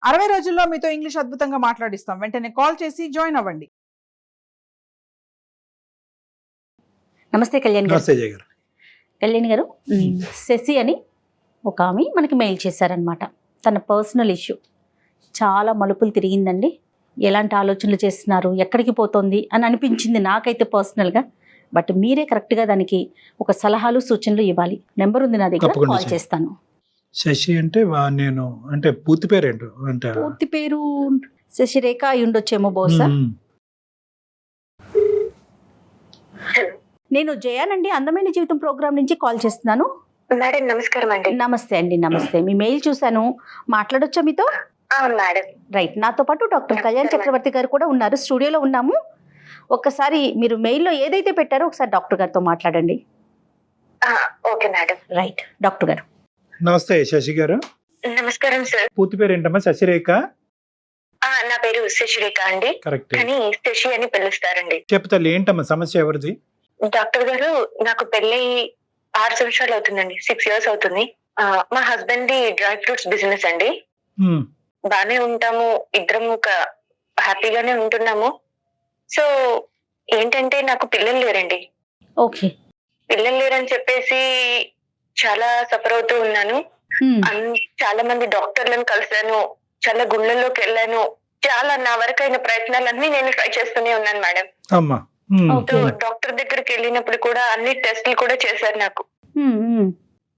60 రోజుల్లో మీతో ఇంగ్లీష్ అద్భుతంగా మాట్లాడిస్తాం. వెంటనే కాల్ చేసి జాయిన్ అవ్వండి. నమస్తే కళ్యాణ్ గారు. నమస్తే జయ గారు. కళ్యాణ్ గారు, శశి అని ఒక ఆమె మనకి మెయిల్ చేశారనమాట. తన పర్సనల్ ఇష్యూ చాలా మలుపులు తిరిగిందండి. ఎలాంటి ఆలోచనలు చేస్తున్నారు, ఎక్కడికి పోతుంది అని అనిపించింది నాకైతే పర్సనల్గా. బట్ మీరే కరెక్ట్గా దానికి ఒక సలహాలు సూచనలు ఇవ్వాలి. నెంబర్ ఉంది నా దగ్గర, తప్పకుండా కాల్ చేస్తాను. శశి అంటే నేను అంటే పూర్తి పేరు ఏంటో అంటే పూర్తి పేరు శశిరేఖ అయి ఉండొచ్చేమో బహుశా. నేను జయానండి, అందమైన జీవితం ప్రోగ్రామ్ నుంచి కాల్ చేస్తున్నాను. మేడం నమస్కారం అండి. నమస్తే అండి. నమస్తే. మీ మెయిల్ చూశాను, మాట్లాడొచ్చా మీతో? Madam right. నాతో పాటు డాక్టర్ కళ్యాణ్ చక్రవర్తి గారు కూడా ఉన్నారు, స్టూడియోలో ఉన్నాము. ఒక్కసారి మీరు మెయిల్లో ఏదైతే పెట్టారో ఒకసారి డాక్టర్ గారితో మాట్లాడండి. Okay madam. రైట్ డాక్టర్ గారు. నమస్తే శశి గారు. నమస్కారం సార్. పూర్తి పేరు ఏంటమ్మా? శశిరేఖ. నా పేరు శశిరేఖ అండి, కరెక్ట్. కానీ శశి అని పిలుస్తారండి. చెప్పు తల్లి, ఏంటమ్మా సమస్య, ఎవరిది? డాక్టర్ గారు, నాకు పెళ్ళి 6 సంవత్సరాలు అవుతుందండి, 6 years అవుతుంది. మా husband the dry fruits business అండి. బానే ఉంటాము, ఇద్దరం ఒక హ్యాపీగానే ఉంటున్నాము. సో ఏంటంటే నాకు పిల్లలు లేరండి. ఓకే. పిల్లలు లేరని చెప్పేసి చాలా సఫర్ అవుతూ ఉన్నాను. చాలా మంది డాక్టర్లను కలిసాను, చాలా గుళ్ళల్లోకి వెళ్ళాను, చాలా నా వరకైన ప్రయత్నాలన్నీ నేను ట్రై చేస్తూనే ఉన్నాను మేడం. అమ్మా. ఓకే. డాక్టర్ దగ్గరికి వెళ్ళినప్పుడు కూడా అన్ని టెస్టులు కూడా చేశారు నాకు.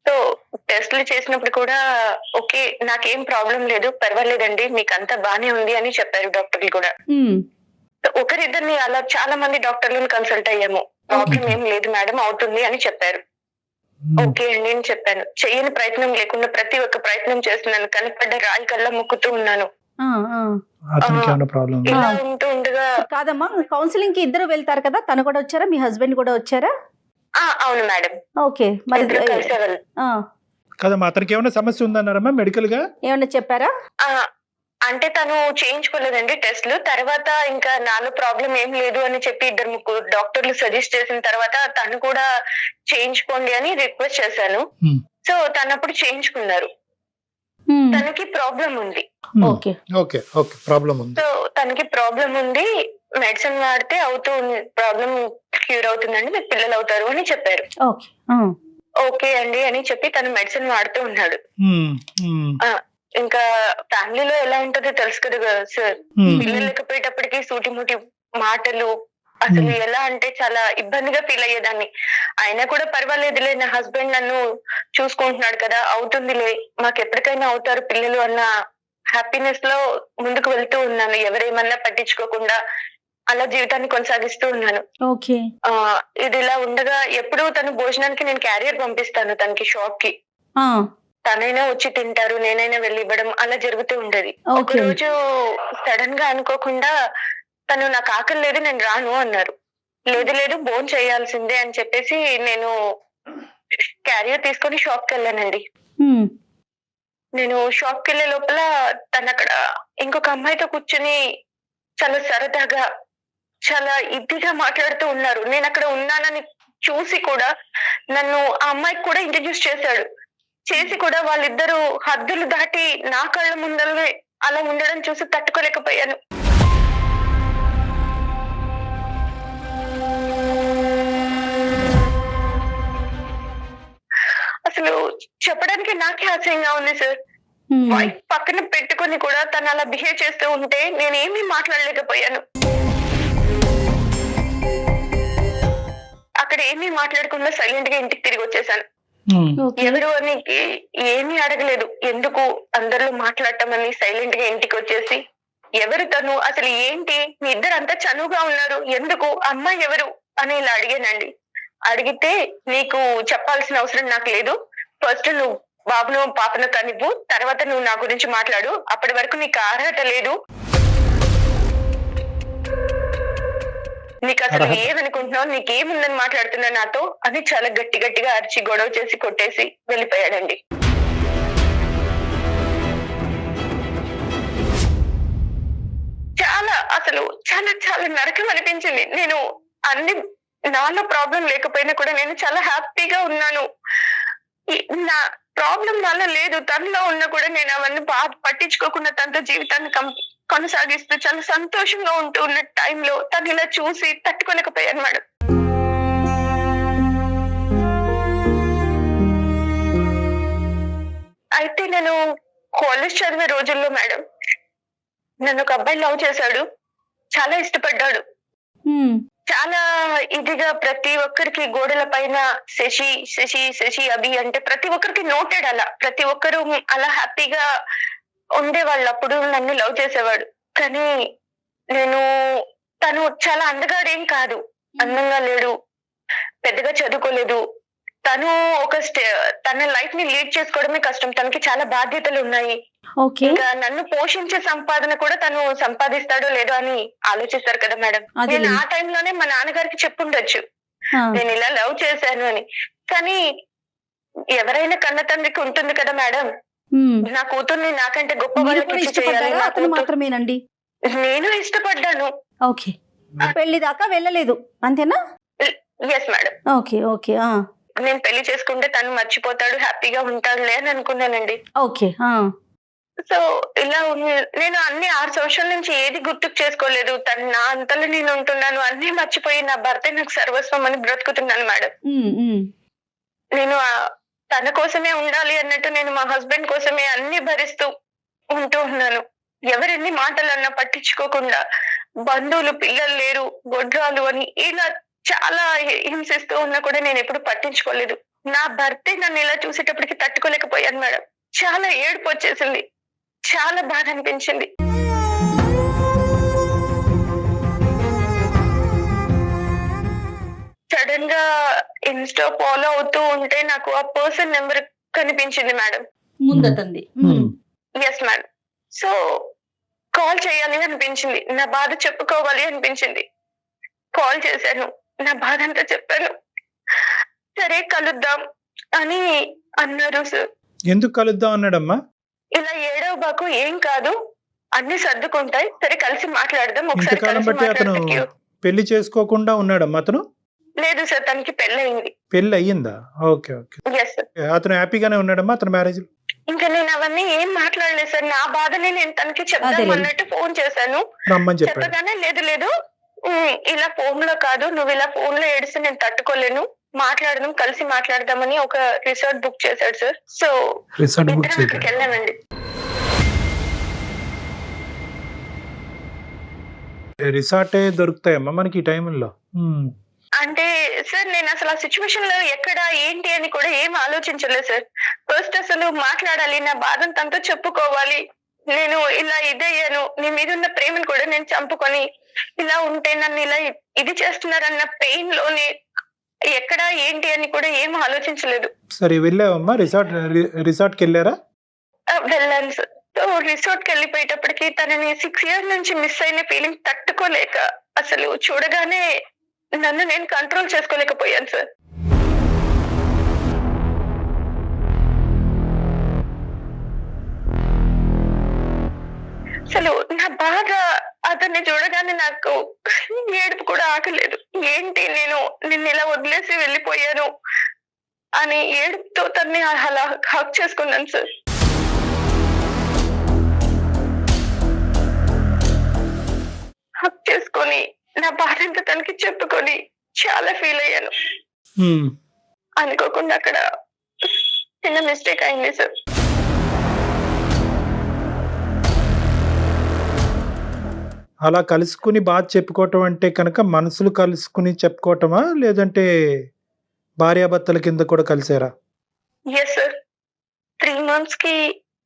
సో టెస్టులు చేసినప్పుడు కూడా ఓకే, నాకేం ప్రాబ్లం లేదు, పర్వాలేదండి, మీకు అంతా బానే ఉంది అని చెప్పారు డాక్టర్లు కూడా. ఒకరిద్దరిని అలా చాలా మంది డాక్టర్లను కన్సల్ట్ అయ్యాము. ప్రాబ్లం ఏం లేదు మేడం, అవుతుంది అని చెప్పారు. ఓకే అండి అని చెప్పాను. చెయ్యని ప్రయత్నం లేకుండా ప్రతి ఒక్క ప్రయత్నం చేస్తున్నాను. కనపడ్డ రాయి కల్లా మొక్కుతూ ఉన్నాను. ఇలా ఉంటూ ఉండగా కాదమ్మా, కౌన్సిలింగ్ కి ఇద్దరు వెళ్తారు కదా, తను కూడా వచ్చారా, మీ హస్బెండ్ కూడా వచ్చారా? అవును మేడం. ఓకే. మరి కదమ్మా, అతనికి ఏమైనా సమస్య ఉందన్నారమ్మా మెడికల్ గా? ఏమన్నా చెప్పారా? అంటే తను చేయించుకోలేదండి టెస్ట్లు. తర్వాత ఇంకా నాలో ప్రాబ్లం ఏం లేదు అని చెప్పి 2-3 డాక్టర్లు సజెస్ట్ చేసిన తర్వాత తను కూడా చేయించుకోండి అని రిక్వెస్ట్ చేశాను. సో తనప్పుడు చేయించుకున్నారు. తనకి ప్రాబ్లం ఉంది. ఓకే ఓకే ఓకే, ప్రాబ్లం ఉంది. సో తనకి ప్రాబ్లం ఉంది, మెడిసిన్ వాడితే అవుతూ ప్రాబ్లం క్యూర్ అవుతుందండి, మీకు పిల్లలు అవుతారు అని చెప్పారు. ఓకే అండి అని చెప్పి తను మెడిసిన్ వాడుతూ ఉన్నాడు. ఇంకా ఫ్యామిలీలో ఎలా ఉంటుందో తెలుసు కదా సార్. పిల్లలు లేకపోయేటప్పటికి సూటిముటి మాటలు, అసలు ఎలా అంటే చాలా ఇబ్బందిగా ఫీల్ అయ్యేదాన్ని. అయినా కూడా పర్వాలేదులే, నా హస్బెండ్ నన్ను చూసుకుంటున్నాడు కదా, అవుతుందిలే, మాకు ఎప్పటికైనా అవుతారు పిల్లలు అన్న హ్యాపీనెస్ లో ముందుకు వెళ్తూ ఉన్నాను. ఎవరేమన్నా పట్టించుకోకుండా అలా జీవితాన్ని కొనసాగిస్తూ ఉన్నాను. ఇది ఇలా ఉండగా ఎప్పుడు తను భోజనానికి నేను క్యారియర్ పంపిస్తాను తనకి, షాప్ కి. తనైనా వచ్చి తింటారు, నేనైనా వెళ్ళి ఇవ్వడం, అలా జరుగుతూ ఉండేది. ఒక రోజు సడన్ గా అనుకోకుండా తను నాకు ఆకలి లేదు, నేను రాను అన్నారు. లేదు భోజనం చేయాల్సిందే అని చెప్పేసి నేను క్యారియర్ తీసుకొని షాప్ కి వెళ్ళానండి. నేను షాప్ కి వెళ్ళే లోపల తను అక్కడ ఇంకొక అమ్మాయితో కూర్చుని చాలా సరదాగా చాలా ఇదిగా మాట్లాడుతూ ఉన్నారు. నేను అక్కడ ఉన్నానని చూసి కూడా నన్ను ఆ అమ్మాయికి కూడా ఇంట్రడ్యూస్ చేసి కూడా వాళ్ళిద్దరూ హద్దులు దాటి నా కళ్ళ ముందరనే అలా ఉండడం చూసి తట్టుకోలేకపోయాను. అసలు చెప్పడానికి నాకే ఆశ్చర్యంగా ఉంది సార్. వైఫ్ పక్కన పెట్టుకొని కూడా తను అలా బిహేవ్ చేస్తూ ఉంటే నేనేమీ మాట్లాడలేకపోయాను. అక్కడ ఏమీ మాట్లాడకుండా సైలెంట్ గా ఇంటికి తిరిగి వచ్చేసాను. ఎవరు అని ఏమీ అడగలేదు, ఎందుకు అందరిలో మాట్లాడటం అని సైలెంట్ గా ఇంటికి వచ్చేసి, ఎవరు తను, అసలు ఏంటి, మీ ఇద్దరు అంతా చనువుగా ఉన్నారు, ఎందుకు, అమ్మాయి ఎవరు అని ఇలా అడిగానండి. అడిగితే నీకు చెప్పాల్సిన అవసరం నాకు లేదు, ఫస్ట్ నువ్వు బాబును పాపను కనివ్వు, తర్వాత నువ్వు నా గురించి మాట్లాడు, అప్పటి వరకు నీకు అర్హత లేదు, నీకు అసలు ఏమనుకుంటున్నావు, నీకేముందని మాట్లాడుతున్నా నాతో అని చాలా గట్టిగా అరిచి గొడవ చేసి కొట్టేసి వెళ్ళిపోయాడండి. అసలు చాలా చాలా నరకం అనిపించింది. నేను అన్ని నాలో ప్రాబ్లం లేకపోయినా కూడా నేను చాలా హ్యాపీగా ఉన్నాను. ప్రాబ్లం వల్ల లేదు, తనలో ఉన్న కూడా నేను అవన్నీ పట్టించుకోకుండా తనతో జీవితాన్ని కొనసాగిస్తూ చాలా సంతోషంగా ఉంటూ ఉన్న టైంలో తను ఇలా చూసి తట్టుకోలేకపోయాను మేడం. అయితే నేను కాలేజ్ చదివే రోజుల్లో మేడం నన్ను ఒక అబ్బాయి లవ్ చేశాడు, చాలా ఇష్టపడ్డాడు. చాలా ఇదిగా ప్రతి ఒక్కరికి గోడల పైన శశి శశి శశి అభి అంటే ప్రతి ఒక్కరికి నోటెడ్, అలా ప్రతి ఒక్కరు అలా హ్యాపీగా ఉండేవాళ్ళు. అప్పుడు నన్ను లవ్ చేసేవాడు. కానీ తను చాలా అందగాడేం కాదు, అందంగా లేడు, పెద్దగా చదువుకోలేదు. తను తన లైఫ్ ని లీడ్ చేసుకోవడమే కష్టం. తనకి చాలా బాధ్యతలు ఉన్నాయి. ఇంకా నన్ను పోషించే సంపాదన కూడా తను సంపాదిస్తాడో లేదో అని ఆలోచిస్తారు కదా మేడం. నేను ఆ టైంలోనే మా నాన్నగారికి చెప్పుండొచ్చు నేను ఇలా లవ్ చేశాను అని. కానీ ఎవరైనా కన్న తండ్రికి ఉంటుంది కదా మేడం, నా కూతుర్ని నాకంటే గొప్ప మాత్రమేనండి. నేను ఇష్టపడ్డాను. ఓకే, పెళ్లి దాకా వెళ్ళలేదు అంతేనా? Yes madam. Okay okay. నేను పెళ్లి చేసుకుంటే తను మర్చిపోతాడు, హ్యాపీగా ఉంటాడులే అని అనుకున్నానండి. ఓకే. సో ఇలా నేను అన్ని 6 సంవత్సరాల నుంచి ఏది గుర్తుకు చేసుకోలేదు. తను నా అంతలో నేను ఉంటున్నాను, అన్ని మర్చిపోయి నా భర్త నాకు సర్వస్వం అని బ్రతుకుతున్నాను మేడం. నేను తన కోసమే ఉండాలి అన్నట్టు నేను మా హస్బెండ్ కోసమే అన్ని భరిస్తూ ఉంటూ ఉన్నాను. ఎవరెన్ని మాటలు అన్నా పట్టించుకోకుండా, బంధువులు పిల్లలు లేరు, గొడ్రాలు అని ఇలా చాలా హింసిస్తూ ఉన్నా కూడా నేను ఎప్పుడు పట్టించుకోలేదు. నా భర్తే నన్ను ఇలా చూసేటప్పటికి తట్టుకోలేకపోయాను మేడం. చాలా ఏడుపు వచ్చేసింది, చాలా బాధ అనిపించింది. సడన్ గా ఇన్స్టా ఫాలో అవుతూ ఉంటే నాకు ఆ పర్సన్ నెంబర్ కనిపించింది మేడం, ముందతంది. Yes madam. సో కాల్ చేయాలి అనిపించింది, నా బాధ చెప్పుకోవాలి అనిపించింది. కాల్ చేశాను, నా బాధ అంతా చెప్పాను. సరే కలుద్దాం అని అన్నారు సార్. ఎందుకు కలుద్దాం అన్నాడమ్మా? ఇలా ఏడవ బాకు, ఏం కాదు, అన్ని సర్దుకుంటాయి, సరే కలిసి మాట్లాడదాం ఒకసారి. ఇంతకాలం బట్టి అతను పెళ్లి చేసుకోకుండా ఉన్నాడమ్మా అతను? లేదు సార్, తనకి పెళ్ళయింది. పెళ్లి అయ్యిందా? Okay okay. Yes sir. అతను హ్యాపీగానే ఉన్నాడమ్మా అతను మ్యారేజ్? ఇంకా నేను అవన్నీ ఏం మాట్లాడలేదు సార్. నా బాధని నేను తనకి చెప్దాం అన్నట్టు ఫోన్ చేశాను. చెప్పగానే లేదు ఇలా ఫోన్ లో కాదు, నువ్వు ఇలా ఫోన్ లో ఏడిస్తే నేను తట్టుకోలేను, మాట్లాడదాం, కలిసి మాట్లాడదామని ఒక రిసార్ట్ బుక్ చేశాడు సార్. సో అక్కడికి వెళ్ళామండి. రిసార్టే దొరుకుతాయమ్మా మనకి ఈ టైంలో? అంటే సార్ నేను అసలు ఆ సిచ్యువేషన్ లో ఎక్కడ ఏంటి అని కూడా ఏం ఆలోచించలేదు సార్. ఫస్ట్ అసలు మాట్లాడాలి, నా బాధను తనతో చెప్పుకోవాలి. నేను ఇలా ఇదయ్యాను, నీ మీద ఉన్న ప్రేమను కూడా నేను చంపుకొని ఇలా ఉంటే నన్ను ఇలా ఇది చేస్తున్నారన్న పెయిన్ లోనే ఎక్కడ ఏంటి అని కూడా ఏం ఆలోచించలేదు. సరే వెళ్ళావమ్మా రిసార్ట్ కి వెళ్ళారా? వెళ్ళాను సార్. సో రిసార్ట్ కి వెళ్ళిపోయేటప్పటికి తనని 6 years నుంచి మిస్ అయిన ఫీలింగ్ తట్టుకోలేక అసలు చూడగానే నన్ను నేను కంట్రోల్ చేసుకోలేకపోయాను సార్. అసలు నా బాధ అతన్ని చూడగానే నాకు ఏడుపు కూడా ఆగలేదు. ఏంటి నేను నిన్ను ఇలా వదిలేసి వెళ్ళిపోయాను అని ఏడుపుతో తన్ని అలా హక్ చేసుకున్నాను సార్. హక్ చేసుకొని నా బాధ అంతా తనకి చెప్పుకొని చాలా ఫీల్ అయ్యాను. అనుకోకుండా అక్కడ చిన్న మిస్టేక్ అయింది సార్. అలా కలుసుకుని బాధ చెప్పుకోవటం అంటే కనుక మనసులు కలుసుకుని చెప్పుకోవటమా, లేదంటే భార్యాభర్తల కింద కూడా కలిసారా? ఎస్ సార్, 3 months కి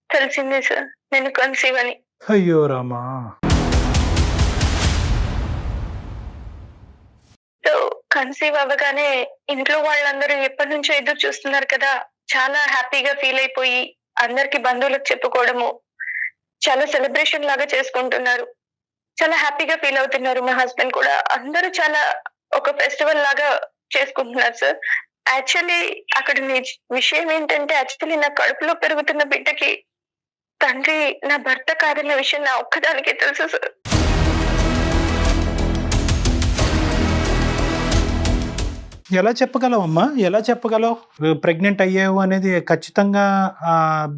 తెలిసింది సార్ నేను కన్సీవ్ అని. అయ్యో రామా. సో కన్సీవ్ అవ్వగానే ఇంట్లో వాళ్ళందరూ ఎప్పటి నుంచో ఎదురు చూస్తున్నారు కదా, చాలా హ్యాపీగా ఫీల్ అయిపోయి అందరికి బంధువులకు చెప్పుకోవడము, చాలా సెలబ్రేషన్ లాగా చేసుకుంటున్నారు, చాలా హ్యాపీగా ఫీల్ అవుతున్నారు. మా హస్బెండ్ కూడా అందరూ చాలా ఒక ఫెస్టివల్ లాగా చేసుకుంటున్నారు సార్. యాక్చువల్లీ అక్కడ విషయం ఏంటంటే, యాక్చువల్లీ నా కడుపులో పెరుగుతున్న బిడ్డకి తండ్రి నా భర్త కాదన్న విషయం నా ఒక్కదానికే తెలుసు సార్. ఎలా చెప్పగలవమ్మా? ఎలా చెప్పగలవు? ప్రెగ్నెంట్ అయ్యావు అనేది ఖచ్చితంగా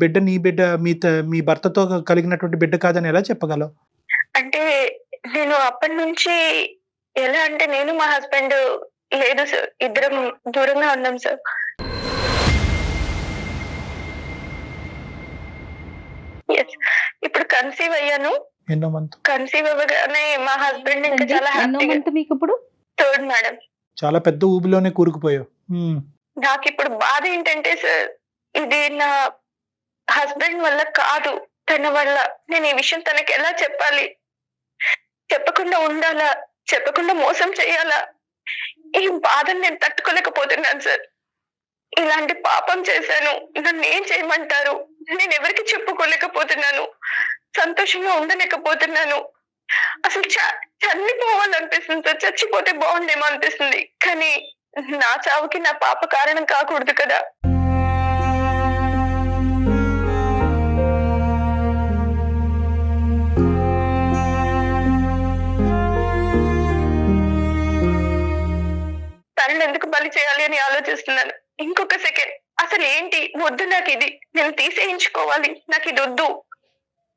బిడ్డ నీ బిడ్డ మీ భర్తతో కలిగినటువంటి బిడ్డ కాదని ఎలా చెప్పగలవు? అంటే నేను అప్పటి నుంచి ఎలా అంటే నేను మా హస్బెండ్ లేదు సార్, ఇద్దరం దూరంగా ఉన్నాం సార్. ఇప్పుడు కన్సీవ్ అయ్యాను. ఎన్నో మంత్? కన్సీవ్ అవ్వగానే మా హస్బెండ్ ఇంకా చాలా హ్యాపీగా. మీకు ఇప్పుడు థర్డ్ మేడం. చాలా పెద్ద ఊబిలోనే కూరుకుపోయావు. నాకు ఇప్పుడు బాధ ఏంటంటే సార్, ఇది నా హస్బెండ్ వల్ల కాదు, తన వల్ల. నేను ఈ విషయం తనకి ఎలా చెప్పాలి? చెప్పకుండా ఉండాలా? చెప్పకుండా మోసం చేయాలా? ఈ బాధను నేను తట్టుకోలేకపోతున్నాను సార్. ఇలాంటి పాపం చేశాను, నన్ను ఏం చేయమంటారు? నేను ఎవరికి చెప్పుకోలేకపోతున్నాను, సంతోషంగా ఉండలేకపోతున్నాను. అసలు చనిపోవాలనిపిస్తుంది సార్, చచ్చిపోతే బాగుండేమో అనిపిస్తుంది. కానీ నా చావుకి నా పాప కారణం కాకూడదు కదా. తనని ఎందుకు బలి చేయాలి అని ఆలోచిస్తున్నాను. ఇంకొక సెకండ్ అసలు ఏంటి వద్దు, నాకు ఇది నేను తీసేయించుకోవాలి, నాకు ఇది వద్దు,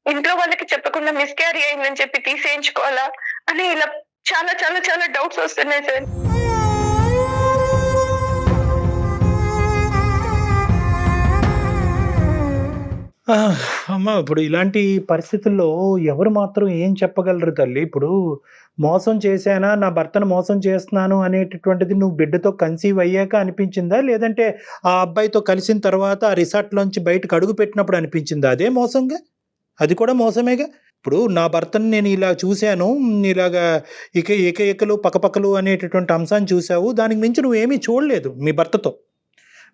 ఇంట్లో వాళ్ళకి చెప్పకుండా మిస్క్యారీ అయిందని చెప్పి తీసేయించుకోవాలా అని ఇలా చాలా చాలా చాలా డౌట్స్ వస్తున్నాయి సార్. అమ్మా, ఇప్పుడు ఇలాంటి పరిస్థితుల్లో ఎవరు మాత్రం ఏం చెప్పగలరు తల్లి? ఇప్పుడు మోసం చేశానా, నా భర్తను మోసం చేస్తున్నాను అనేటటువంటిది నువ్వు బిడ్డతో కన్సీవ్ అయ్యాక అనిపించిందా, లేదంటే ఆ అబ్బాయితో కలిసిన తర్వాత ఆ రిసార్ట్లోంచి బయటకు అడుగు పెట్టినప్పుడు అనిపించిందా? అదే మోసంగా, అది కూడా మోసమేగా. ఇప్పుడు నా భర్తను నేను ఇలా చూశాను, ఇలాగా ఏకలు పక్కపక్కలు అనేటటువంటి అంశాన్ని చూసావు, దానికి మించి నువ్వేమీ చూడలేదు మీ భర్తతో.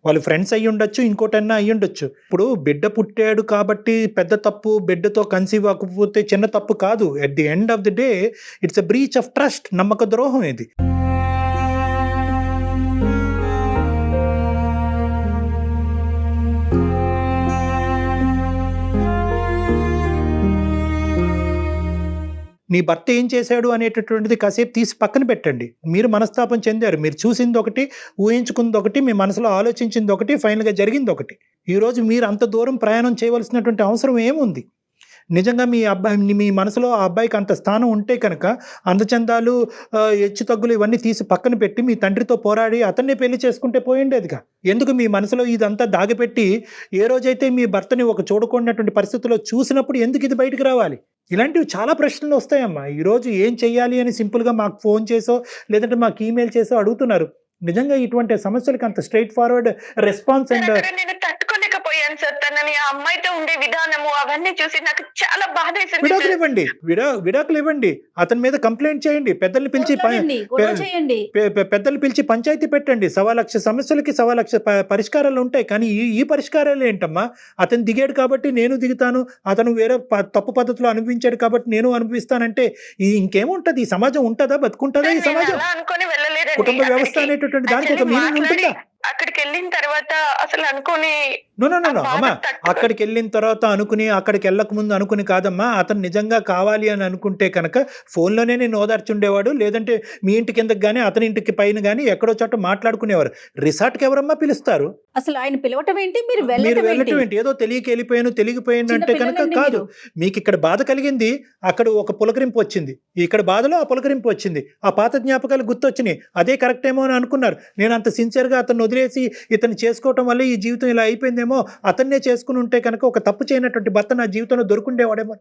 వాళ్ళు ఫ్రెండ్స్ అయ్యి ఉండొచ్చు, ఇంకోటన్నా అయ్యి ఉండొచ్చు. ఇప్పుడు బిడ్డ పుట్టాడు కాబట్టి పెద్ద తప్పు, బిడ్డతో కన్సీవ్ అవ్వకపోతే చిన్న తప్పు కాదు. At the end of the day it's a breach of trust, నమ్మక ద్రోహం ఇది. నీ భర్త ఏం చేశాడు అనేటటువంటిది కాసేపు తీసి పక్కన పెట్టండి. మీరు మనస్తాపం చెందారు, మీరు చూసింది ఒకటి, ఊహించుకుంది ఒకటి, మీ మనసులో ఆలోచించింది ఒకటి, ఫైనల్గా జరిగింది ఒకటి. ఈరోజు మీరు అంత దూరం ప్రయాణం చేయవలసినటువంటి అవసరం ఏముంది? నిజంగా మీ మనసులో ఆ అబ్బాయికి అంత స్థానం ఉంటే కనుక అందచందాలు, హెచ్చు తగ్గులు ఇవన్నీ తీసి పక్కన పెట్టి మీ తండ్రితో పోరాడి అతన్నే పెళ్లి చేసుకుంటే పోయిండేదిగా. ఎందుకు మీ మనసులో ఇదంతా దాగిపెట్టి ఏ రోజైతే మీ భర్తని ఒక చూడకూడనటువంటి పరిస్థితుల్లో చూసినప్పుడు ఎందుకు ఇది బయటకు రావాలి? ఇలాంటివి చాలా ప్రశ్నలు వస్తాయమ్మా. ఈరోజు ఏం చెయ్యాలి అని సింపుల్గా మాకు ఫోన్ చేసో లేదంటే మాకు ఈమెయిల్ చేసో అడుగుతున్నారు. నిజంగా ఇటువంటి సమస్యలకు అంత స్ట్రైట్ ఫార్వర్డ్ రెస్పాన్స్ అండ్ నేను తట్టుకోలేకపోయాను సార్. తనని ఆ అమ్మాయితో ఉండే విధానము అవన్నీ చూసి నాకు చాలా బాధ వేసింది. విడాకులు ఇవ్వండి, అతని మీద కంప్లైంట్ చేయండి, పెద్దల్ని పిలిచి పంచాయతీ పెట్టండి. 1,00,000 సమస్యలకి 1,00,000 పరిష్కారాలు ఉంటాయి. కానీ ఈ పరిష్కారాలు ఏంటమ్మా? అతను దిగాడు కాబట్టి నేను దిగుతాను, అతను వేరే తప్పు పద్ధతిలో అనుభవించాడు కాబట్టి నేను అనుభవిస్తానంటే ఇంకేముంటది? ఈ సమాజం ఉంటుందా? బతుకుంటుందా ఈ సమాజం? కుటుంబ వ్యవస్థ అనేటటువంటి దానికి ఒక మీనింగ్ ఉంటుందా? అక్కడికి వెళ్ళిన తర్వాత అసలు అనుకుని అమ్మా, అక్కడికి వెళ్ళిన తర్వాత అనుకుని, అక్కడికి వెళ్ళక ముందు అనుకుని కాదమ్మా. అతను నిజంగా కావాలి అని అనుకుంటే కనుక ఫోన్లోనే నేను ఓదార్చుండేవాడు, లేదంటే మీ ఇంటి కిందకి కానీ అతని ఇంటికి పైన కానీ ఎక్కడో చోట మాట్లాడుకునేవారు. రిసార్ట్కి ఎవరమ్మా పిలుస్తారు? అసలు ఆయన పిలవటం ఏంటి, మీరు వెళ్ళటం ఏంటి? ఏదో తెలియకపోయాను అంటే కనుక కాదు. మీకు ఇక్కడ బాధ కలిగింది, అక్కడ ఒక పులకరింపు వచ్చింది, ఇక్కడ బాధలో ఆ పులకరింపు వచ్చింది, ఆ పాత జ్ఞాపకాలు గుర్తొచ్చినాయి, అదే కరెక్ట్ ఏమో అని అనుకున్నారు. నేను అంత సిన్సియర్గా అతను వదిలేసి ఇతను చేసుకోవటం వల్ల ఈ జీవితం ఇలా అయిపోయిందేమో, అతన్నే చేసుకుని ఉంటే కనుక ఒక తప్పు చేయనటువంటి భర్త నా జీవితంలో దొరుకుండేవాడేమో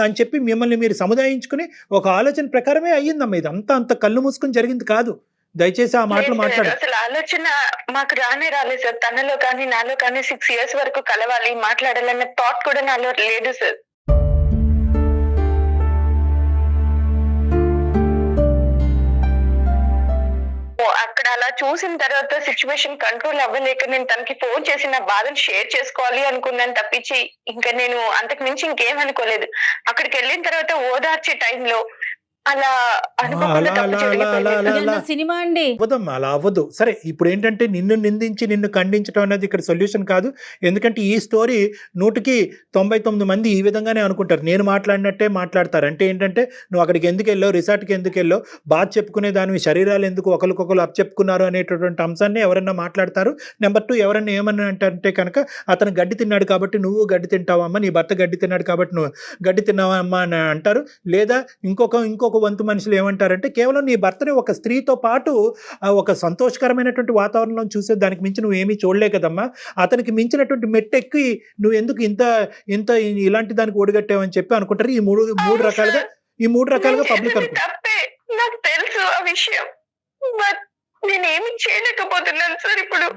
అని చెప్పి మిమ్మల్ని మీరు సముదాయించుకుని ఒక ఆలోచన ప్రకారమే అయ్యిందమ్మా. ఇది అంత కళ్ళు మూసుకుని జరిగింది కాదు. దయచేసి ఆ మాటలు మాట్లాడు. అసలు ఆలోచన మాకు రాలేదు సార్. తనలో కానీ నాలో కానీ 6 years వరకు కలవాలి, మాట్లాడాలన్న థాట్ కూడా నాలో లేదు సార్. అక్కడ అలా చూసిన తర్వాత సిచ్యువేషన్ కంట్రోల్ అవ్వలేక నేను తనకి ఫోన్ చేసి నా బాధను షేర్ చేసుకోవాలి అనుకున్నాను తప్పించి ఇంకా నేను అంతకు మించి ఇంకేం అనుకోలేదు. అక్కడికి వెళ్ళిన తర్వాత ఓదార్చే టైంలో అలా అనుకోకుండా అలా, తప్పు అలా, జరిగిపోయింది అలా, సార్. అలా. ఇదేనా సినిమా అండి? అవ్వదమ్మా, అలా అవ్వదు. సరే, ఇప్పుడు ఏంటంటే నిన్ను నిందించి నిన్ను ఖండించడం అనేది ఇక్కడ సొల్యూషన్ కాదు. ఎందుకంటే ఈ స్టోరీ 199 మంది ఈ విధంగానే అనుకుంటారు. నేను మాట్లాడినట్టే మాట్లాడతారు. అంటే ఏంటంటే నువ్వు అక్కడికి ఎందుకు వెళ్ళావు, రిసార్ట్కి ఎందుకు వెళ్ళావు, బాధ చెప్పుకునే దానివి శరీరాలు ఎందుకు ఒకరికొకరు అప్పచెప్పుకున్నారు అనేటటువంటి అంశాన్ని ఎవరన్నా మాట్లాడతారు. నెంబర్ 2, ఎవరన్నా ఏమన్నా అంటే కనుక అతను గడ్డి తిన్నాడు కాబట్టి నువ్వు గడ్డి తింటావమ్మా, నీ భర్త గడ్డి తిన్నాడు కాబట్టి నువ్వు గడ్డి తిన్నావా అమ్మా అని అంటారు. లేదా ఇంకొక వంతు మనుషులు ఏమంటారంటే కేవలం నీ భర్తని ఒక స్త్రీతో పాటు ఒక సంతోషకరమైనటువంటి వాతావరణంలో చూసే దానికి మించి నువ్వు ఏమీ చూడలే కదమ్మా, అతనికి మించినటువంటి మెట్టెక్కి నువ్వు ఎందుకు ఇంత ఇలాంటి దానికి ఒడిగట్టావని చెప్పి అనుకుంటారు. ఈ మూడు రకాలుగా పబ్లిక్ చేసింది తప్పే, నాకు తెలుసు ఆ విషయం. బట్ నేనేమి చేయలేకపోతున్నాను సార్ ఇప్పుడు.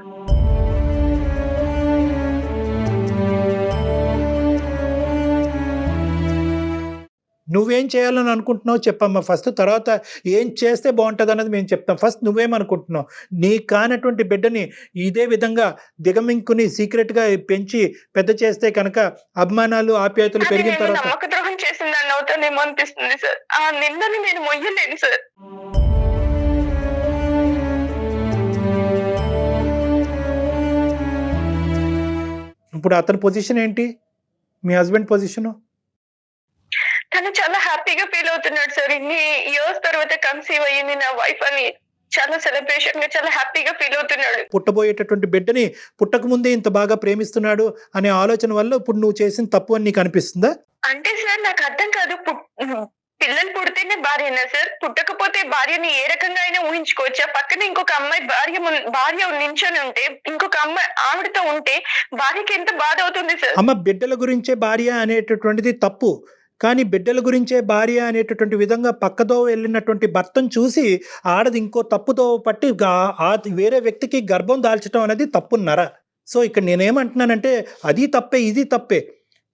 నువ్వేం చేయాలని అనుకుంటున్నావు చెప్పమ్మా ఫస్ట్, తర్వాత ఏం చేస్తే బాగుంటుంది అన్నది మేము చెప్తాం. ఫస్ట్ నువ్వేమనుకుంటున్నావు? నీ కానటువంటి బిడ్డని ఇదే విధంగా దిగమింకుని సీక్రెట్గా పెంచి పెద్ద చేస్తే కనుక అభిమానాలు ఆప్యాయతలు పెరిగిన తర్వాత నమ్మక ద్రోహం చేసిన దాన్ని అవుతానేమో అనిపిస్తుంది సార్. ఆ నిందని నేను మొయ్యలేను సార్. ఇప్పుడు అతని పొజిషన్ ఏంటి, మీ హస్బెండ్ పొజిషను? తను చాలా హ్యాపీగా ఫీల్ అవుతున్నాడు సార్. ఇన్ని ఇయర్స్ తర్వాత కన్సీవ్ అయ్యింది నా వైఫ్ అని చాలా సెలబ్రేషన్ గా చాలా హ్యాపీగా ఫీల్ అవుతున్నాడు. పుట్టబోయేటటువంటి బిడ్డని పుట్టక ముందే ఇంత బాగా ప్రేమిస్తున్నాడు అనే ఆలోచన వల్ల ఇప్పుడు నువ్వు చేసిన తప్పు అని నీకు అనిపిస్తుందా? అంటే సార్ నాకు అర్థం కాదు, పిల్లలు పుడితేనే భార్యనా సార్? పుట్టకపోతే భార్యని ఏ రకంగా అయినా ఊహించుకోవచ్చా? పక్కన ఇంకొక అమ్మాయి భార్య నించొని ఉంటే ఇంకొక అమ్మాయి ఆవిడతో ఉంటే భార్యకి ఎంత బాధ అవుతుంది సార్? అమ్మ, బిడ్డల గురించే భార్య అనేటటువంటిది తప్పు, కానీ బిడ్డల గురించే భార్య అనేటటువంటి విధంగా పక్కదో వెళ్ళినటువంటి భర్తను చూసి ఆడది ఇంకో తప్పుతో పట్టి వేరే వ్యక్తికి గర్భం దాల్చడం అనేది తప్పున్నర. సో ఇక్కడ నేనేమంటున్నానంటే అది తప్పే, ఇది తప్పే.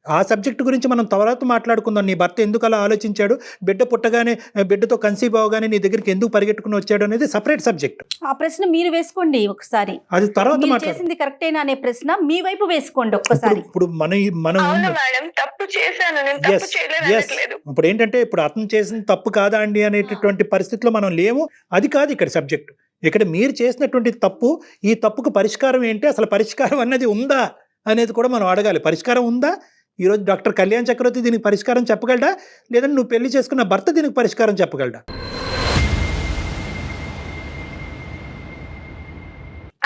ఆ సబ్జెక్ట్ గురించి మనం తర్వాత మాట్లాడుకుందాం. నీ భర్త ఎందుకు అలా ఆలోచించాడు, బిడ్డ పుట్టగానే బిడ్డతో కన్సీవ్ అవగానే నీ దగ్గరికి ఎందుకు పరిగెట్టుకుని వచ్చాడు అనేది సపరేట్ సబ్జెక్ట్. ఆ ప్రశ్న మీరు వేసుకోండి ఒకసారి, అది తర్వాత మీరు చేసింది కరెక్టేనా అనే ప్రశ్న మీ వైపు వేసుకోండి ఒక్కసారి. ఇప్పుడు మనం అవును మేడం, తప్పు చేశాను, నేను తప్పు చేయలేదు. ఇప్పుడు ఏంటంటే ఇప్పుడు అతను చేసిన తప్పు కాదా అండి అనేటటువంటి పరిస్థితిలో మనం లేము. అది కాదు ఇక్కడ సబ్జెక్ట్. ఇక్కడ మీరు చేసినటువంటి తప్పు, ఈ తప్పుకు పరిష్కారం ఏంటి, అసలు పరిష్కారం అన్నది ఉందా అనేది కూడా మనం అడగాలి. పరిష్కారం ఉందా? ఈరోజు డాక్టర్ కళ్యాణ్ చక్రవర్తి దీనికి పరిష్కారం చెప్పగలడా, లేదంటే నువ్వు పెళ్లి చేసుకున్న భర్త దీనికి పరిష్కారం చెప్పగలడా?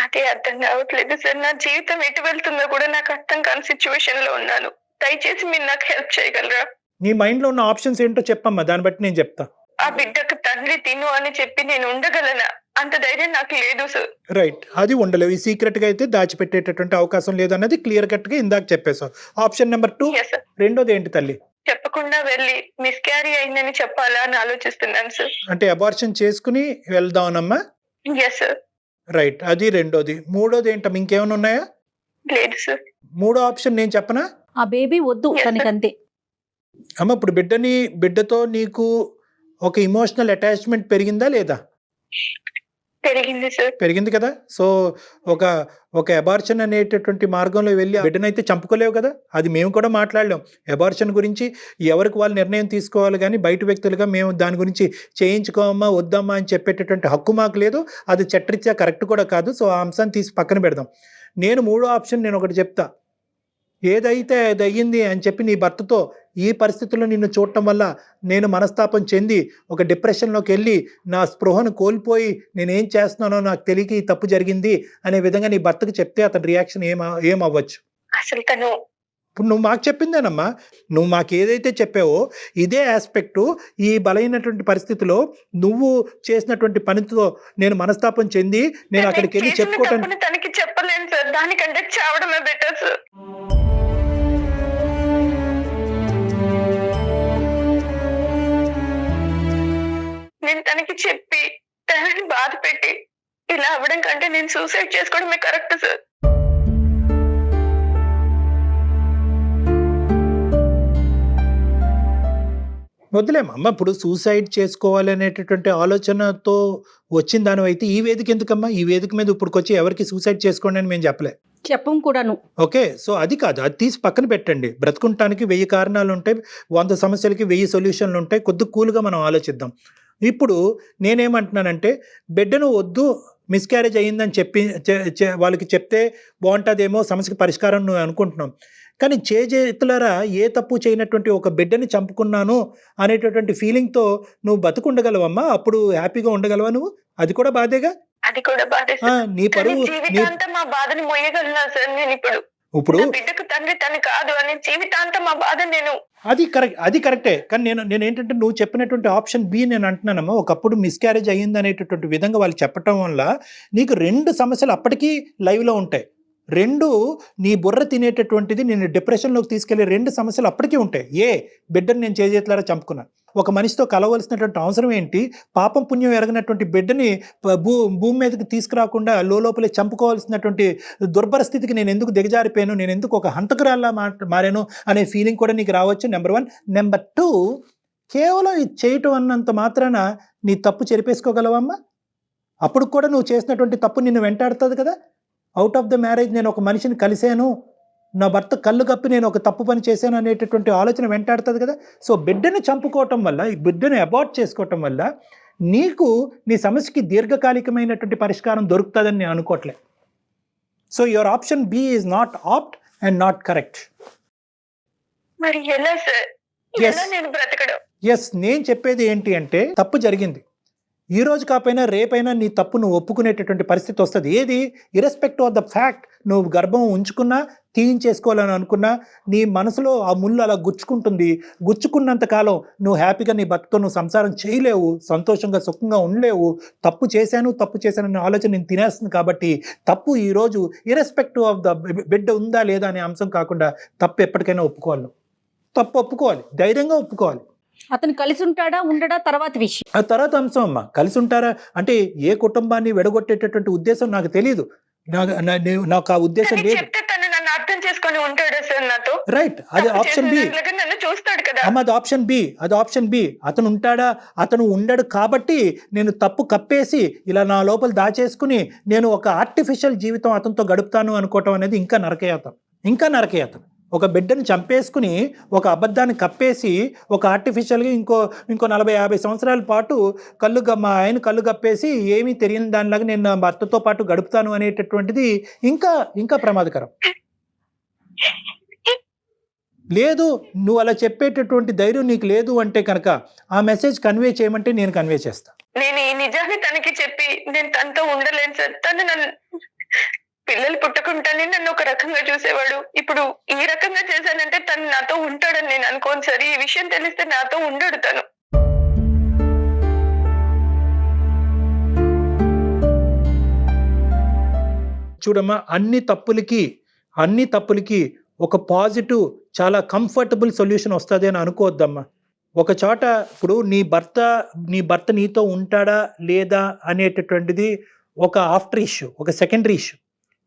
అదే అర్థం కావట్లేదు సార్. నా జీవితం ఎటు వెళ్తుందో కూడా నాకు అర్థం కాని సిచ్యువేషన్ లో ఉన్నాను. దయచేసి మీరు నాకు హెల్ప్ చేయగలరా? నీ మైండ్ లో ఉన్న ఆప్షన్స్ ఏంటో చెప్పమ్మా, దాన్ని బట్టి నేను చెప్తా. ఆ బిడ్డకు తండ్రి తిను అని చెప్పి నేను ఉండగలనా? అంత ధైర్యం నాకు లేదు సార్. రైట్, అది ఉండలేవు. ఈ సీక్రెట్ గా అయితే దాచిపెట్టేటటువంటి అవకాశం లేదు అన్నది క్లియర్ కట్ గా ఇందాక చెప్పేశావు. Option number 2. Yes, sir. రెండోది ఏంటి తల్లి? చెప్పకుండా వెళ్ళి మిస్క్యారీ అయిందని చెప్పాలా అని ఆలోచిస్తున్నాను సార్. అంటే అబార్షన్ చేసుకుని వెళ్దామనమ్మా? Yes sir. రైట్, అది రెండోది. మూడోది ఏంటమ్మా, ఇంకేమైనా ఉన్నాయా? లేదు సార్. మూడో ఆప్షన్ నేను చెప్పనా? ఆ బేబీ వద్దు Yes, sir. తనకంతే. అమ్మ, ఇప్పుడు బిడ్డతో నీకు ఒక ఇమోషనల్ అటాచ్మెంట్ పెరిగిందా లేదా? పెరిగింది సార్. పెరిగింది కదా. సో ఒక అబార్షన్ అనేటటువంటి మార్గంలో వెళ్ళి బిడ్డనైతే చంపుకోలేవు కదా. అది మేము కూడా మాట్లాడలేం. అబార్షన్ గురించి ఎవరికి వాళ్ళు నిర్ణయం తీసుకోవాలి, కానీ బయట వ్యక్తులుగా మేము దాని గురించి చేయించుకోమా వద్దమ్మా అని చెప్పేటటువంటి హక్కు మాకు లేదు. అది చట్టరీత్యా కరెక్ట్ కూడా కాదు. సో ఆ అంశాన్ని తీసి పక్కన పెడదాం. నేను మూడో ఆప్షన్ నేను ఒకటి చెప్తా. ఏదైతే అది అయ్యింది అని చెప్పి నీ భర్తతో ఈ పరిస్థితుల్లో నిన్ను చూడటం వల్ల నేను మనస్తాపం చెంది ఒక డిప్రెషన్లోకి వెళ్ళి నా స్పృహను కోల్పోయి నేనేం చేస్తున్నానో నాకు తెలియక ఈ తప్పు జరిగింది అనే విధంగా నీ భర్తకు చెప్తే అతని రియాక్షన్ ఏమవ్వచ్చు? అసలు తను ఇప్పుడు నువ్వు మాకు చెప్పిందేనమ్మా, నువ్వు మాకు ఏదైతే చెప్పావో ఇదే ఆస్పెక్టు ఈ బలైనటువంటి పరిస్థితిలో నువ్వు చేసినటువంటి పనితో నేను మనస్తాపం చెంది నేను అక్కడికి వెళ్ళి చెప్పుకోవటానికి తనకి చెప్పలేను సార్. దానికంటే చావడమే బెటర్ సార్. నేను తనకి చెప్పి తనని బాధ పెట్టి ఇలా అవ్వడం కంటే నేను సూసైడ్ చేసుకోవడమే కరెక్ట్ సార్. వద్దులేమమ్మా, ఇప్పుడు సూసైడ్ చేసుకోవాలనేటటువంటి ఆలోచనతో వచ్చిన దానివైతే ఈ వేదిక ఎందుకమ్మా? ఈ వేదిక మీద ఇప్పుడుకొచ్చి ఎవరికి సూసైడ్ చేసుకోండి అని మేము చెప్పలే. చెప్పం కూడాను. ఓకే, సో అది కాదు, అది తీసి పక్కన పెట్టండి. బ్రతుకుంటానికి 1000 కారణాలు ఉంటాయి, 100 సమస్యలకి 1000 సొల్యూషన్లు ఉంటాయి. కొద్ది కూల్గా మనం ఆలోచిద్దాం. ఇప్పుడు నేనేమంటున్నానంటే, బిడ్డను వద్దు, మిస్క్యారేజ్ అయ్యిందని చెప్పి వాళ్ళకి చెప్తే బాగుంటుందేమో, సమస్యకి పరిష్కారం నువ్వు అనుకుంటున్నాం. కానీ చేతులారా ఏ తప్పు చేయనటువంటి ఒక బిడ్డని చంపుకున్నాను అనేటటువంటి ఫీలింగ్తో నువ్వు బతుకుండగలవమ్మా? అప్పుడు హ్యాపీగా ఉండగలవా నువ్వు? అది కూడా బాధేగా. అది కూడా బాధ నీ పరువు జీవితాంతం మా బాధని మొయ్యగలనా సార్ నేను? ఇప్పుడు బిడ్డకు తండ్రి తను కాదు అని జీవితాంతం మా బాధ నేను. అది కరెక్టే. కానీ నేను ఏంటంటే, నువ్వు చెప్పినటువంటి ఆప్షన్ బి నేను అంటున్నానమ్మా. ఒకప్పుడు మిస్క్యారేజ్ అయ్యింది అనేటటువంటి విధంగా వాళ్ళు చెప్పటం వల్ల నీకు 2 సమస్యలు అప్పటికీ లైవ్లో ఉంటాయి. 2 నీ బుర్ర తినేటటువంటిది నేను డిప్రెషన్లోకి తీసుకెళ్లే 2 సమస్యలు అప్పటికీ ఉంటాయి. బిడ్డను నేను చేతులారా చంపుకున్నాను. ఒక మనిషితో కలవలసినటువంటి అవసరం ఏంటి? పాపం పుణ్యం ఎరగినటువంటి బిడ్డని భూమి మీదకి తీసుకురాకుండా లోపలే చంపుకోవాల్సినటువంటి దుర్భర స్థితికి నేను ఎందుకు దిగజారిపోయాను, నేను ఎందుకు ఒక హంతకురాల్లా మారాను అనే ఫీలింగ్ కూడా నీకు రావచ్చు. నెంబర్ 1. నెంబర్ 2, కేవలం ఇది చేయటం అన్నంత మాత్రాన నీ తప్పు చెరిపేసుకోగలవమ్మా? అప్పుడు కూడా నువ్వు చేసినటువంటి తప్పు నిన్ను వెంటాడుతుంది కదా. అవుట్ ఆఫ్ ద మ్యారేజ్ నేను ఒక మనిషిని కలిశాను, నా భర్త కళ్ళు కప్పి నేను ఒక తప్పు పని చేశాను అనేటటువంటి ఆలోచన వెంటాడుతుంది కదా. సో బిడ్డని చంపుకోవటం వల్ల, ఈ బిడ్డని అబార్ట్ చేసుకోవటం వల్ల నీకు నీ సమస్యకి దీర్ఘకాలికమైనటువంటి పరిష్కారం దొరుకుతుందని నేను అనుకోవట్లే. So your option B is not apt and not correct. మరి ఎలా సార్? ఎలా నేను బ్రతకడం? ఎస్, నేను చెప్పేది ఏంటి అంటే, తప్పు జరిగింది. ఈ రోజు కాకపోయినా రేపైనా నీ తప్పు నువ్వు ఒప్పుకునేటటువంటి పరిస్థితి వస్తుంది. ఏది? ఇర్రెస్పెక్ట్ ఆఫ్ ద ఫ్యాక్ట్, నువ్వు గర్భం ఉంచుకున్నా, తీయించేసుకోవాలని అనుకున్నా, నీ మనసులో ఆ ముళ్ళు అలా గుచ్చుకుంటుంది. గుచ్చుకున్నంత కాలం నువ్వు హ్యాపీగా నీ భర్తతో నువ్వు సంసారం చేయలేవు, సంతోషంగా సుఖంగా ఉండలేవు. తప్పు చేశాను అనే ఆలోచన నేను తినేస్తుంది. కాబట్టి తప్పు ఈరోజు ఇర్రెస్పెక్ట్ ఆఫ్ ద బిడ్డ ఉందా లేదా అనే అంశం కాకుండా తప్పు ఎప్పటికైనా ఒప్పుకోవాలి. తప్పు ఒప్పుకోవాలి, ధైర్యంగా ఒప్పుకోవాలి. అతను కలిసి ఉంటాడా ఉండడా తర్వాత విషయం, ఆ తర్వాత అంశం అమ్మా. కలిసి ఉంటారా అంటే ఏ కుటుంబాన్ని వెడగొట్టేటటువంటి ఉద్దేశం నాకు తెలియదు, నాకు ఆ ఉద్దేశం లేదు. అర్థం చేసుకొని ఉంటాడు సార్ నాతో. రైట్, అది ఆప్షన్ బి. నన్ను చూస్తాడు కదా అమ్మ, అది ఆప్షన్ బి. అతను ఉంటాడా? అతను ఉండడు కాబట్టి నేను తప్పు కప్పేసి ఇలా నా లోపల దాచేసుకుని నేను ఒక ఆర్టిఫిషియల్ జీవితం అతనితో గడుపుతాను అనుకోవటం అనేది ఇంకా నరకేయతం. ఒక బిడ్డని చంపేసుకుని, ఒక అబద్ధాన్ని కప్పేసి, ఒక ఆర్టిఫిషియల్గా ఇంకో 40-50 సంవత్సరాల పాటు మా ఆయన కళ్ళు కప్పేసి ఏమీ తెలియని దానిలాగా నేను నా భర్తతో పాటు గడుపుతాను అనేటటువంటిది ఇంకా ప్రమాదకరం. లేదు, నువ్వు అలా చెప్పేటటువంటి ధైర్యం నీకు లేదు అంటే కనుక ఆ మెసేజ్ కన్వే చేయమంటే నేను కన్వే చేస్తాను. నేను ఈ నిజాన్ని తనకి చెప్పి నేను తనతో ఉండలేను సార్. తను నన్ను పిల్లలు పుట్టకుండానే నన్ను ఒక రకంగా చూసేవాడు. ఇప్పుడు ఈ రకంగా చేశానంటే తను నాతో ఉంటాడని నేను అనుకోను సార్. ఈ విషయం తెలిస్తే నాతో ఉండడు తను. చూడమ్మా, అన్ని తప్పులకి ఒక పాజిటివ్, చాలా కంఫర్టబుల్ సొల్యూషన్ వస్తుంది అని అనుకోవద్దమ్మా. ఒక చోట ఇప్పుడు నీ భర్త నీతో ఉంటాడా లేదా అనేటటువంటిది ఒక ఆఫ్టర్ ఇష్యూ, ఒక సెకండరీ ఇష్యూ.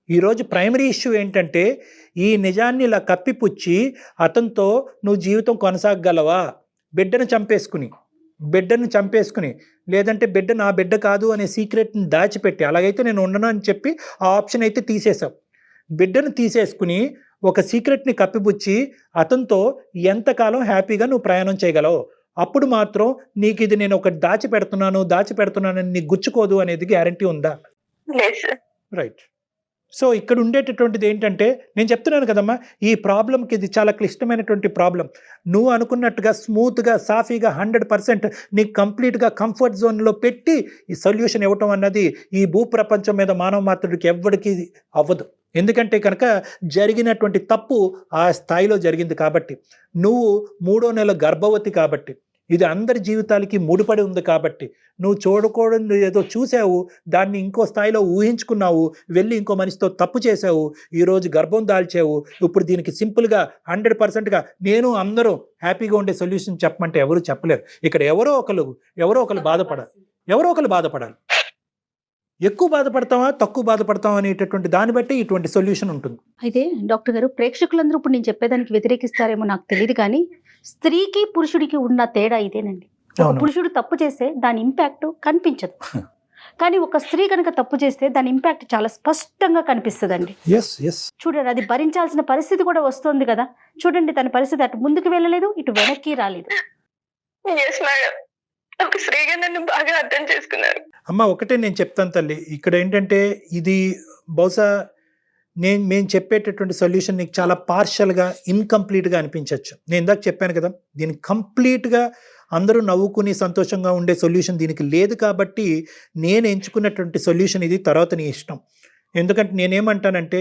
ఈరోజు ప్రైమరీ ఇష్యూ ఏంటంటే, ఈ నిజాన్ని ఇలా కప్పిపుచ్చి అతనితో నువ్వు జీవితం కొనసాగగలవా? బిడ్డను చంపేసుకుని లేదంటే బిడ్డ నా బిడ్డ కాదు అనే సీక్రెట్ని దాచిపెట్టి, అలాగైతే నేను ఉండను అని చెప్పి ఆ ఆప్షన్ అయితే తీసేసావు. బిడ్డను తీసేసుకుని ఒక సీక్రెట్ని కప్పిపుచ్చి అతనితో ఎంతకాలం హ్యాపీగా నువ్వు ప్రయాణం చేయగలవు? అప్పుడు మాత్రం నీకు ఇది నేను ఒకటి దాచిపెడుతున్నానని నీకు గుచ్చుకోదు అనేది గ్యారంటీ ఉందా? రైట్. సో ఇక్కడ ఉండేటటువంటిది ఏంటంటే, నేను చెప్తున్నాను కదమ్మా, ఈ ప్రాబ్లంకి ఇది చాలా క్లిష్టమైనటువంటి ప్రాబ్లం. నువ్వు అనుకున్నట్టుగా స్మూత్గా, సాఫీగా 100% నీకు కంప్లీట్గా కంఫర్ట్ జోన్లో పెట్టి ఈ సొల్యూషన్ ఇవ్వటం అన్నది ఈ భూప్రపంచం మీద మానవ మాత్రుడికి ఎవ్వడికి అవ్వదు. ఎందుకంటే కనుక జరిగినటువంటి తప్పు ఆ స్థాయిలో జరిగింది కాబట్టి, నువ్వు 3వ నెల గర్భవతి కాబట్టి, ఇది అందరి జీవితాలకి ముడిపడి ఉంది కాబట్టి, నువ్వు చూడకూడదు ఏదో చూసావు, దాన్ని ఇంకో స్థాయిలో ఊహించుకున్నావు, వెళ్ళి ఇంకో మనిషితో తప్పు చేసావు, ఈరోజు గర్భం దాల్చావు. ఇప్పుడు దీనికి సింపుల్గా 100%గా నేను అందరూ హ్యాపీగా ఉండే సొల్యూషన్ చెప్పమంటే ఎవరు చెప్పలేరు. ఇక్కడ ఎవరో ఒకరు బాధపడాలి. ఎక్కువ బాధపడతావా, తక్కువ బాధపడతావా అనేటటువంటి దాన్ని బట్టి ఇటువంటి సొల్యూషన్ ఉంటుంది. అయితే డాక్టర్ గారు, ప్రేక్షకులందరూ ఇప్పుడు నేను చెప్పేదానికి వ్యతిరేకిస్తారేమో నాకు తెలియదు, కానీ స్త్రీకి పురుషుడికి ఉన్న తేడా ఇదేనండి. పురుషుడు తప్పు చేస్తే దాని ఇంపాక్ట్ కనిపించదు. కానీ ఒక స్త్రీ కనుక తప్పు చేస్తే దాని ఇంపాక్ట్ చాలా స్పష్టంగా కనిపిస్తుందండి. ఎస్ ఎస్ చూడండి, అది భరించాల్సిన పరిస్థితి కూడా వస్తుంది కదా. చూడండి, తన పరిస్థితి అటు ముందుకు వెళ్ళలేదు, ఇటు వెనక్కి రాలేదు. ఎస్ మేడం, ఒక స్త్రీగా నన్ను బాగా అర్థం చేసుకున్నారు. అమ్మ ఒకటే నేను చెప్తాను తల్లి, ఇక్కడ ఏంటంటే ఇది బహుశా మేము చెప్పేటటువంటి సొల్యూషన్ నీకు చాలా పార్షల్గా ఇన్కంప్లీట్గా అనిపించవచ్చు. నేను ఇందాక చెప్పాను కదా, దీనికి కంప్లీట్గా అందరూ నవ్వుకుని సంతోషంగా ఉండే సొల్యూషన్ దీనికి లేదు. కాబట్టి నేను ఎంచుకున్నటువంటి సొల్యూషన్ ఇది. తర్వాత నీ ఇష్టం. ఎందుకంటే నేనేమంటానంటే,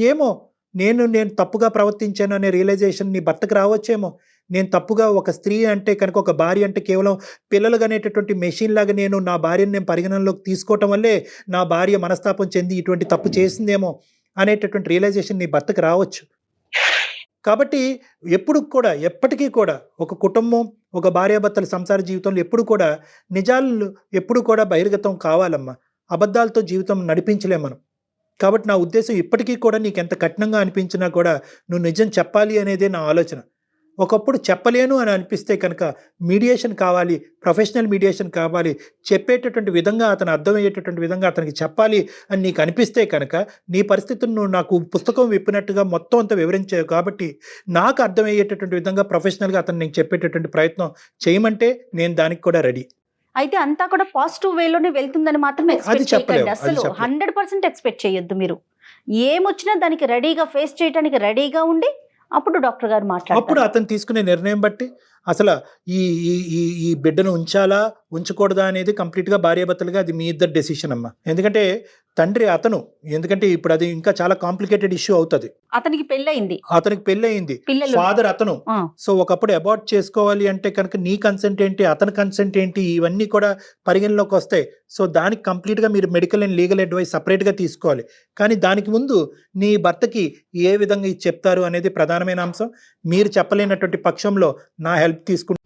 ఏమో నేను తప్పుగా ప్రవర్తించాను అనే రియలైజేషన్ నీ భర్తకు రావచ్చేమో. నేను తప్పుగా, ఒక స్త్రీ అంటే కనుక, ఒక భార్య అంటే కేవలం పిల్లలు అనేటటువంటి మెషిన్ లాగా నేను నా భార్యను నేను పరిగణనలోకి తీసుకోవటం వల్లే నా భార్య మనస్తాపం చెంది ఇటువంటి తప్పు చేసిందేమో అనేటటువంటి రియలైజేషన్ నీ భర్తకు రావచ్చు. కాబట్టి ఎప్పటికీ కూడా ఒక కుటుంబం, ఒక భార్యాభర్తల సంసార జీవితంలో ఎప్పుడు కూడా నిజాలు ఎప్పుడు కూడా బహిర్గతం కావాలమ్మా. అబద్ధాలతో జీవితం నడిపించలేం మనం. కాబట్టి నా ఉద్దేశం ఇప్పటికీ కూడా నీకు ఎంత కఠినంగా అనిపించినా కూడా నువ్వు నిజం చెప్పాలి అనేదే నా ఆలోచన. ఒకప్పుడు చెప్పలేను అని అనిపిస్తే కనుక మీడియేషన్ కావాలి, ప్రొఫెషనల్ మీడియేషన్ కావాలి. చెప్పేటటువంటి విధంగా, అతను అర్థమయ్యేటటువంటి విధంగా అతనికి చెప్పాలి అని నీకు అనిపిస్తే కనుక నీ పరిస్థితులను నువ్వు నాకు పుస్తకం విప్పినట్టుగా మొత్తం అంతా వివరించావు. కాబట్టి నాకు అర్థమయ్యేటటువంటి విధంగా ప్రొఫెషనల్గా అతను నీకు చెప్పేటటువంటి ప్రయత్నం చేయమంటే నేను దానికి కూడా రెడీ. అయితే అంతా కూడా పాజిటివ్ వేలోనే వెళ్తుందని మాత్రం ఎక్స్పెక్ట్ చేయకండి. అసలు 100% ఎక్స్పెక్ట్ చేయొద్దు. మీరు ఏమొచ్చినా దానికి రెడీగా ఫేస్ చేయడానికి రెడీగా ఉండి అప్పుడు డాక్టర్ గారు మాట్లాడారు. అప్పుడు అతను తీసుకునే నిర్ణయం బట్టి అసలు ఈ ఈ ఈ బిడ్డను ఉంచాలా ఉంచకూడదా అనేది కంప్లీట్గా భార్యాభర్తలుగా అది మీ ఇద్దరు డెసిషన్ అమ్మా. ఎందుకంటే తండ్రి అతను, ఎందుకంటే ఇప్పుడు అది ఇంకా చాలా కాంప్లికేటెడ్ ఇష్యూ అవుతుంది. అతనికి పెళ్ళయింది, ఫాదర్ అతను. సో ఒకప్పుడు అబార్ట్ చేసుకోవాలి అంటే కనుక నీ కన్సెంట్ ఏంటి, అతని కన్సెంట్ ఏంటి, ఇవన్నీ కూడా పరిగణలోకి వస్తాయి. సో దానికి కంప్లీట్గా మీరు మెడికల్ అండ్ లీగల్ అడ్వైస్ సపరేట్గా తీసుకోవాలి. కానీ దానికి ముందు నీ భర్తకి ఏ విధంగా ఇది చెప్తారు అనేది ప్రధానమైన అంశం. మీరు చెప్పలేనటువంటి పక్షంలో నా హెల్ప్ తీసుకుంటే